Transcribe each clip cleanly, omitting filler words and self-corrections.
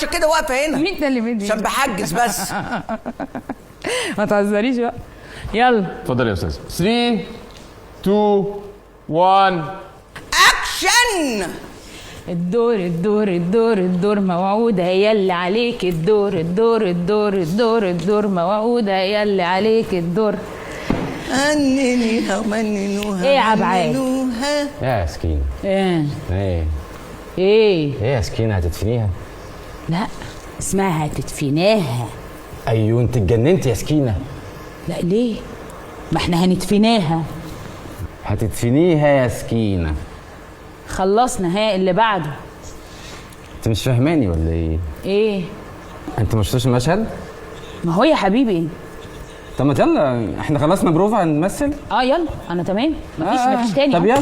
عشان كده واقفه هنا. مين ده اللي مدي؟ عشان بحجز بس. ما تهزريش بقى. يلا اتفضل يا استاذ. 3 2 1 اكشن. الدور الدور الدور الدور موعودة هي اللي عليك الدور الدور الدور الدور الدور موعودة هي اللي عليك الدور. هننيها ومننوها. ايه يا عبعال؟ يا سكينة. ايه ايه ايه يا سكينة هتدفنيها؟ لا اسمها هتدفناها. ايوه انت اتجننت يا سكينة. لا ليه؟ ما احنا هندفناها. هتدفنيها يا سكينة. خلصنا. ها اللي بعده. انت مش فاهماني ولا ايه؟ ايه؟ انت ما شفتوش المشهد؟ ما هو يا حبيبي. طب ما يلا احنا خلصنا بروفا هنمثل؟ يلا انا تمام. مفيش تاني. طب يلا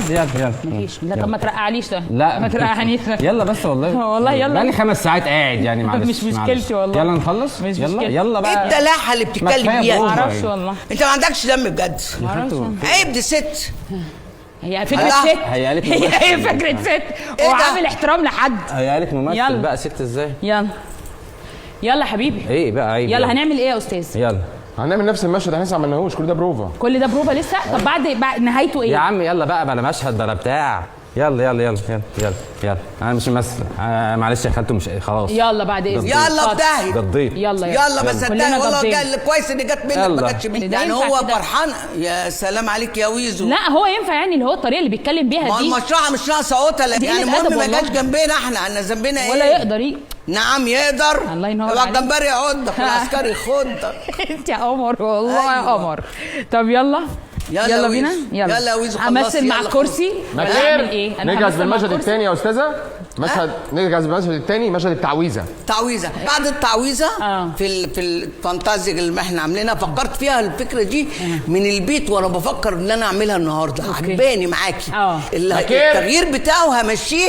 مفيش. لا طب ما ترقعليش ده. لا ما ترقعنيش. يلا بس والله. والله يلا. بقالي 5 ساعات قاعد يعني معلش. مش مشكلتي والله. يلا نخلص. مش يلا مشكلتي. يلا بقى. ايه الدلاحه اللي بتتكلم بيها؟ ما اعرفش والله. انت ما عندكش دم بجد. ما اعرفش. عيب دي ست. هي فكرة ست. هي قالت هي فكرة ست. وعامل احترام لحد. هي قالت ممثل. يلا. بقى ست ازاي؟ يلا يلا حبيبي. ايه بقى عيب. يلا هنعمل ايه يا استاذ؟ يلا هنعمل نفس المشهد احنا لسه ما عملناهوش، كل ده بروفا. كل ده بروفا لسه؟ طب بعد نهايته ايه؟ يا عم يلا بقى بلا مشهد بلا بتاع. يلا انا مش ممثل. معلش يا خالته مش خلاص. يلا بعد اذنك. يلا بداهي. قضيت. يلا بس كلنا والله قضينا. كويس ان جت منك ما جاتش مني. ده يعني ينفع هو كده؟ فرحان. يا سلام عليك يا ويزو. لا هو ينفع يعني اللي هو الطريقه اللي بيتكلم بيها ما دي. المشرحه مش ناقصه قتله دي يعني. قلة أدب المهم ما والله. جاش جنبنا احنا ذنبنا ايه؟ ولا يقدر نعم يقدر. الله ينور يبقى عليك. الجمبري يعضك والعسكري يخضك. انت يا قمر والله يا أيوة. قمر. طب يلا يلا بينا. ويزو. يلا يا ويزو، خلصي. همثل مع يلا الكرسي ولا اعمل ايه؟ أنا نجهز همثل مع بالمشهد الكرسي. الثاني يا استاذه. نجهز بالمشهد الثاني، مشهد التعويذه. تعويذه. بعد التعويذه في الفانتازيا اللي احنا عاملينها فكرت فيها الفكره دي من البيت وانا بفكر ان انا اعملها النهارده. عجباني معاكي. التغيير بتاعه همشيه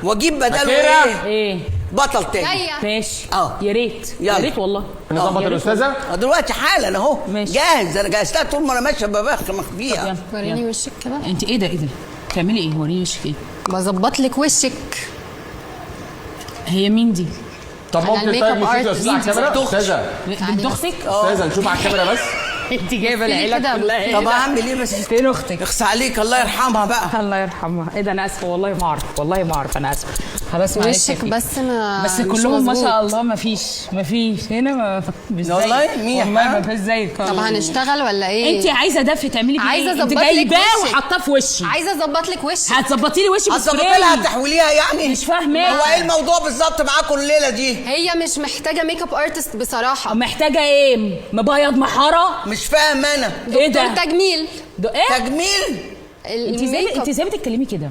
واجيب بداله ايه؟ بطل تاني. ماشي. يا ريت يا ريت والله. نظبط الاستاذه دلوقتي حالا اهو. ماشي. جاهز. انا جهزتها طول ما انا ماشيه ببخمخ فيها. وريني وشك كده. انت ايه ده بتعملي ايه؟ وريني وشك ايه؟ بظبط لك وشك. هي مين دي؟ طب ممكن الميك طيب اب نشوف يا استاذه على الكاميرا. استاذه بنت اختك؟ استاذه نشوف على الكاميرا بس. انت جايبه العيله كلها. طب اعمل ايه بس؟ فين اختك؟ اخس عليك الله يرحمها بقى. الله يرحمها. ايه ده؟ انا اسفه والله ما اعرف. والله ما اعرف. انا اسفه. خلاص معلش. وشك بس ما بس مش كلهم ما مظبوط. شاء الله ما فيش والله هنا مين والله ما فيش زيك. طب هنشتغل ولا ايه؟ انت عايزه دف تعملي بيه عايزه انت اظبط لك جايباه وشك. وحاطاه في وشي. عايزه اظبط لك وشك. هتظبطي لي وشي هتظبطي بسبراي. لها تحويليها يعني؟ مش فاهمه. هو ايه الموضوع بالظبط معاكم الليله دي؟ هي مش محتاجه ميك اب ارتست بصراحه. محتاجه ايه؟ مبيض محاره؟ مش فاهم انا. ايه ده؟ دكتور تجميل. ايه؟ تجميل؟ انت ازاي بتتكلمي كده؟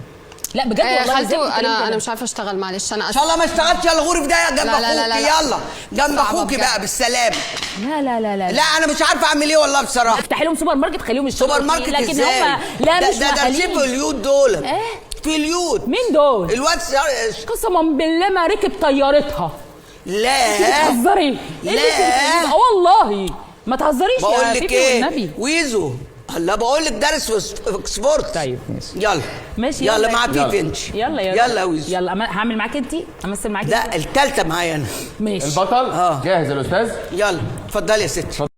لا بجد والله ازاي خالته بتتكلمي انا كده؟ مش عارفه اشتغل معلش انا ان شاء الله ما اشتغلتش. يلا غوري في ده جنب لا، لا، لا، اخوكي. لا. يلا جنب صعبة اخوكي بجد. بقى بالسلامه. لا لا انا مش عارفه اعمل ايه والله بصراحه. افتحي لهم سوبر ماركت خليهم يشتغلوا سوبر ماركت لكن ازاي؟ هم لا مش ده مؤهلين. في اليود دول. ايه؟ في اليود. مين دول؟ الواد قسما بالله ما ركب طيارتها. لا بتهزري؟ ايه اللي انت بتقوليه؟ والله ما تهزريش بقول يا لك فيفي ايه والنبي. ويزو. هلا بقول لك دارس في اكسفورد. طيب ماشي. يلا ماشي يلا مع فيفي انت. يلا يلا يا ويزو. يلا هعمل معاك انت. امثل معاك. لا الثالثه معايا انا. ماشي. البطل جاهز يا الاستاذ. يلا اتفضلي يا ستي.